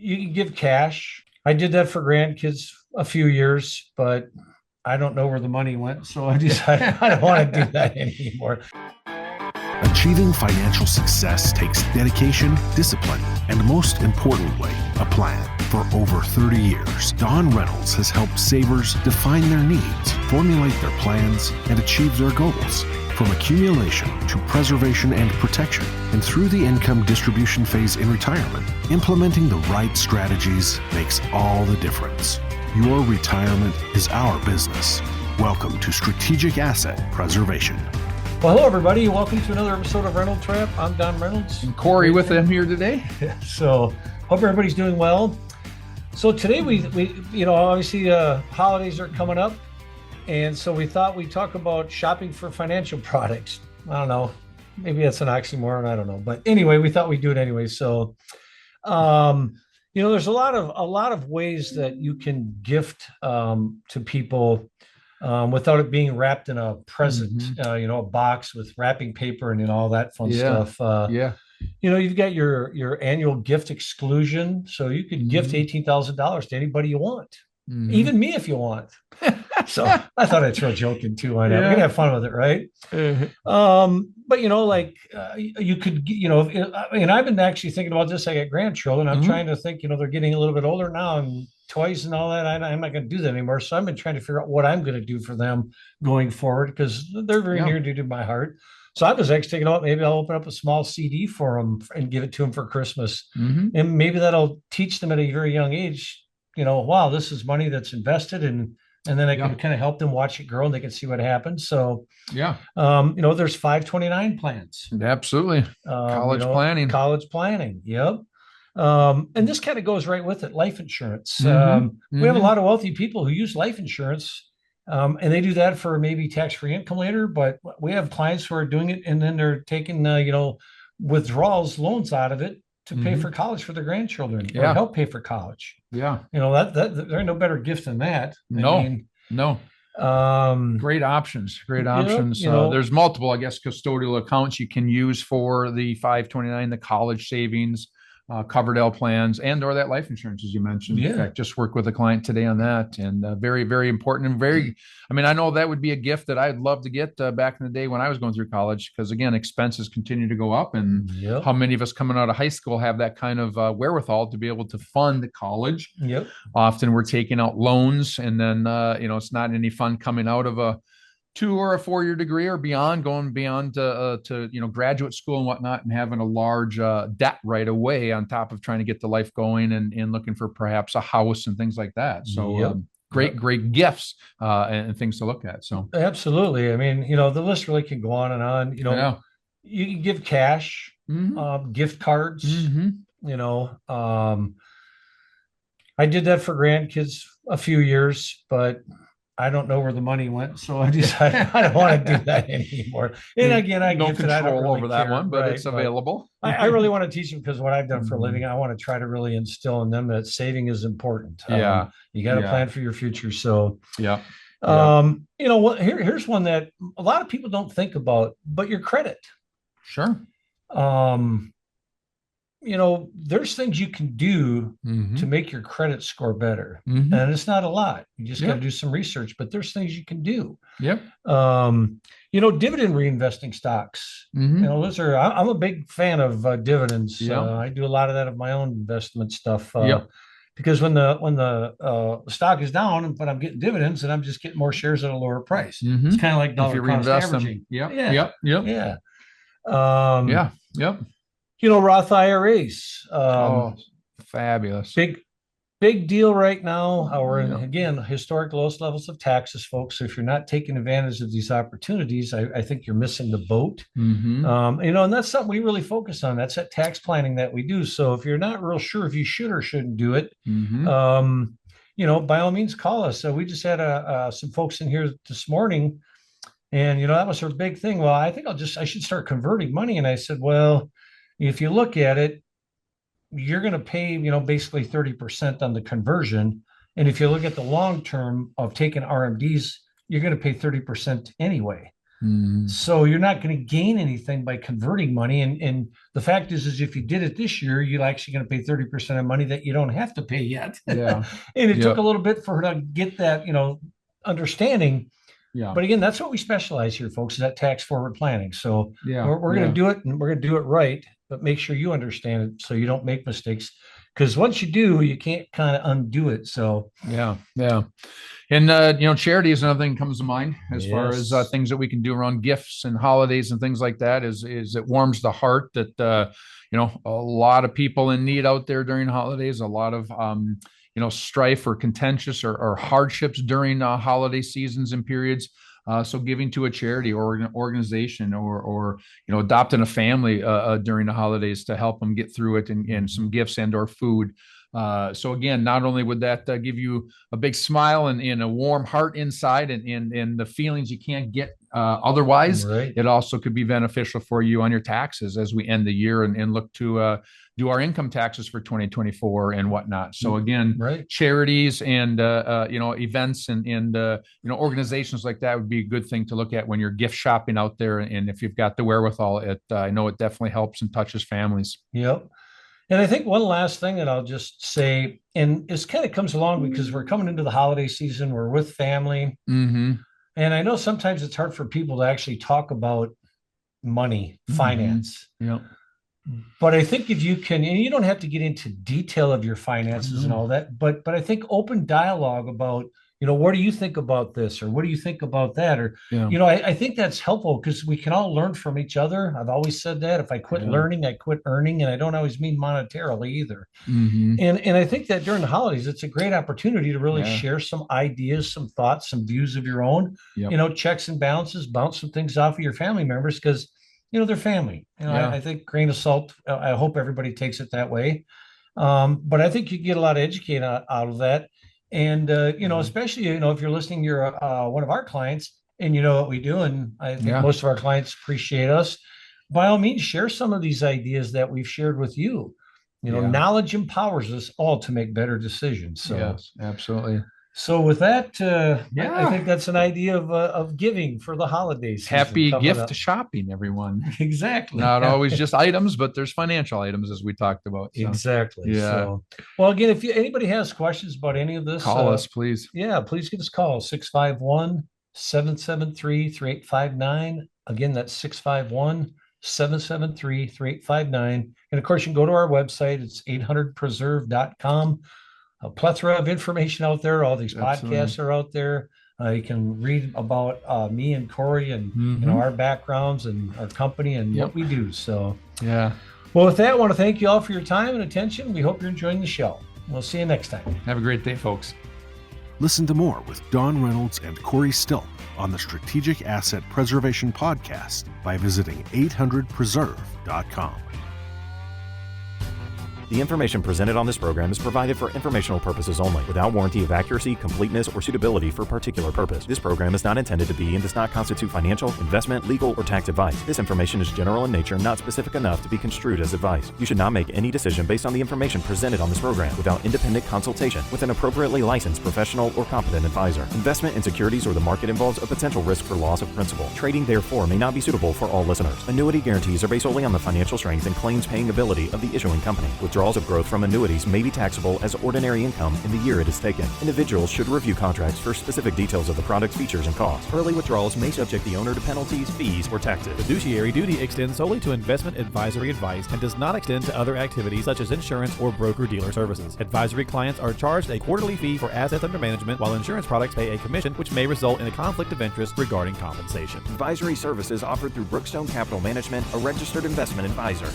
You can give cash. I did that for grandkids a few years, but I don't know where the money went. So I decided I don't want to do that anymore. Achieving financial success takes dedication, discipline, and most importantly, a plan. For over 30 years, Don Reynolds has helped savers define their needs, formulate their plans, and achieve their goals. From accumulation to preservation and protection, and through the income distribution phase in retirement, implementing the right strategies makes all the difference. Your retirement is our business. Welcome to Strategic Asset Preservation. Well, hello, everybody. Welcome to another episode of Reynolds Trap. I'm Don Reynolds. And Corey with him here today. So, hope everybody's doing well. So today we obviously holidays are coming up, and so we thought we'd talk about shopping for financial products. I don't know, maybe that's an oxymoron. I don't know, but anyway, we thought we'd do it anyway. So, there's a lot of ways that you can gift to people without it being wrapped in a present, a box with wrapping paper and all that fun stuff. You've got your annual gift exclusion, so you could gift $18,000 to anybody you want, even me if you want. So I thought I'd throw a joke in too. I know we're gonna have fun with it, right? But you could, and I've been actually thinking about this. I got grandchildren. I'm trying to think. They're getting a little bit older now, and toys and all that. I'm not going to do that anymore. So I've been trying to figure out what I'm going to do for them going forward because they're very near to my heart. So I was actually thinking about maybe I'll open up a small CD for them and give it to them for Christmas. And maybe that'll teach them at a very young age, wow, this is money that's invested, and then I can kind of help them watch it grow and they can see what happens. So, there's 529 plans. Absolutely. College planning. Yep. And this kind of goes right with it. Life insurance. We have a lot of wealthy people who use life insurance. And they do that for maybe tax-free income later, but we have clients who are doing it and then they're taking, withdrawals, loans out of it to pay for college for their grandchildren or help pay for college. Yeah. That there ain't no better gift than that. No. Great options. There's multiple, I guess, custodial accounts you can use for the 529, the college savings, Coverdell plans, and or that life insurance, as you mentioned. In fact, just worked with a client today on that, and very, very important. And I know that would be a gift that I'd love to get back in the day when I was going through college, because again, expenses continue to go up, and how many of us coming out of high school have that kind of wherewithal to be able to fund college? Often we're taking out loans, and then it's not any fun coming out of a 2 or a 4-year degree or beyond, going beyond to graduate school and whatnot, and having a large debt right away on top of trying to get the life going and looking for perhaps a house and things like that. So great gifts and things to look at. So absolutely. I mean, the list really can go on and on. You can give cash, gift cards. I did that for grandkids a few years, but I don't know where the money went, so I decided I don't want to do that anymore. And again, I don't control really over that one, but it's available. I really want to teach them because what I've done for a living, I want to try to really instill in them that saving is important. You got to plan for your future. So here's one that a lot of people don't think about, but your credit. Sure. There's things you can do to make your credit score better. And it's not a lot. You just got to do some research, but there's things you can do. Dividend reinvesting stocks. Those are, I'm a big fan of dividends. I do a lot of that of my own investment stuff. Because when the stock is down, but I'm getting dividends and I'm just getting more shares at a lower price. It's kind of like dollar cost averaging. Roth IRAs. Fabulous. Big deal right now. We're in, again, historic lowest levels of taxes, folks. So if you're not taking advantage of these opportunities, I think you're missing the boat. And that's something we really focus on. That's that tax planning that we do. So if you're not real sure if you should or shouldn't do it, by all means, call us. So we just had some folks in here this morning, and, that was her big thing. Well, I think I should start converting money. And I said, well, if you look at it, you're going to pay, basically 30% on the conversion. And if you look at the long term of taking RMDs, you're going to pay 30% anyway. So you're not going to gain anything by converting money. And the fact is if you did it this year, you're actually going to pay 30% of money that you don't have to pay yet. Yeah. And it took a little bit for her to get that, understanding. Yeah. But again, that's what we specialize here, folks, is that tax forward planning. So we're going to do it, and we're going to do it right, but make sure you understand it so you don't make mistakes. Because once you do, you can't kind of undo it. So yeah. And charity is another thing that comes to mind as far as things that we can do around gifts and holidays and things like that. Is it warms the heart that a lot of people in need out there during holidays, a lot of strife or contentious or hardships during holiday seasons and periods. So giving to a charity or an organization or adopting a family during the holidays to help them get through it, and some gifts and or food. So again, not only would that give you a big smile and a warm heart inside and the feelings you can't get otherwise, it also could be beneficial for you on your taxes as we end the year and look to do our income taxes for 2024 and whatnot. So again, charities and events and organizations like that would be a good thing to look at when you're gift shopping out there. And if you've got the wherewithal, I know it definitely helps and touches families. Yep. And I think one last thing that I'll just say, and this kind of comes along because we're coming into the holiday season, we're with family. And I know sometimes it's hard for people to actually talk about money, finance. But I think if you can, and you don't have to get into detail of your finances and all that, but I think open dialogue about, what do you think about this? Or what do you think about that? Or, I think that's helpful because we can all learn from each other. I've always said that if I quit learning, I quit earning. And I don't always mean monetarily either. And I think that during the holidays, it's a great opportunity to really share some ideas, some thoughts, some views of your own, checks and balances, bounce some things off of your family members because, they're family. I think grain of salt, I hope everybody takes it that way. But I think you get a lot of education out of that. And, especially, if you're listening, you're one of our clients and you know what we do. And I think most of our clients appreciate us. By all means, share some of these ideas that we've shared with you. Knowledge empowers us all to make better decisions. So yes, absolutely. So with that, I think that's an idea of giving for the holidays. Happy gift shopping, everyone. Exactly. Not always just items, but there's financial items as we talked about. So. Exactly. Yeah. So, well, again, if anybody has questions about any of this, call us, please. Yeah, please give us a call, 651-773-3859. Again, that's 651-773-3859. And of course, you can go to our website. It's 800preserve.com. A plethora of information out there. All these podcasts are out there. You can read about me and Corey and our backgrounds and our company and what we do. So, well, with that, I want to thank you all for your time and attention. We hope you're enjoying the show. We'll see you next time. Have a great day, folks. Listen to more with Don Reynolds and Corey Still on the Strategic Asset Preservation Podcast by visiting 800preserve.com. The information presented on this program is provided for informational purposes only, without warranty of accuracy, completeness, or suitability for a particular purpose. This program is not intended to be and does not constitute financial, investment, legal, or tax advice. This information is general in nature and not specific enough to be construed as advice. You should not make any decision based on the information presented on this program without independent consultation with an appropriately licensed professional or competent advisor. Investment in securities or the market involves a potential risk for loss of principal. Trading, therefore, may not be suitable for all listeners. Annuity guarantees are based solely on the financial strength and claims-paying ability of the issuing company. Withdrawals of growth from annuities may be taxable as ordinary income in the year it is taken. Individuals should review contracts for specific details of the product's features and costs. Early withdrawals may subject the owner to penalties, fees, or taxes. Fiduciary duty extends solely to investment advisory advice and does not extend to other activities such as insurance or broker-dealer services. Advisory clients are charged a quarterly fee for assets under management, while insurance products pay a commission, which may result in a conflict of interest regarding compensation. Advisory services offered through Brookstone Capital Management, a registered investment advisor.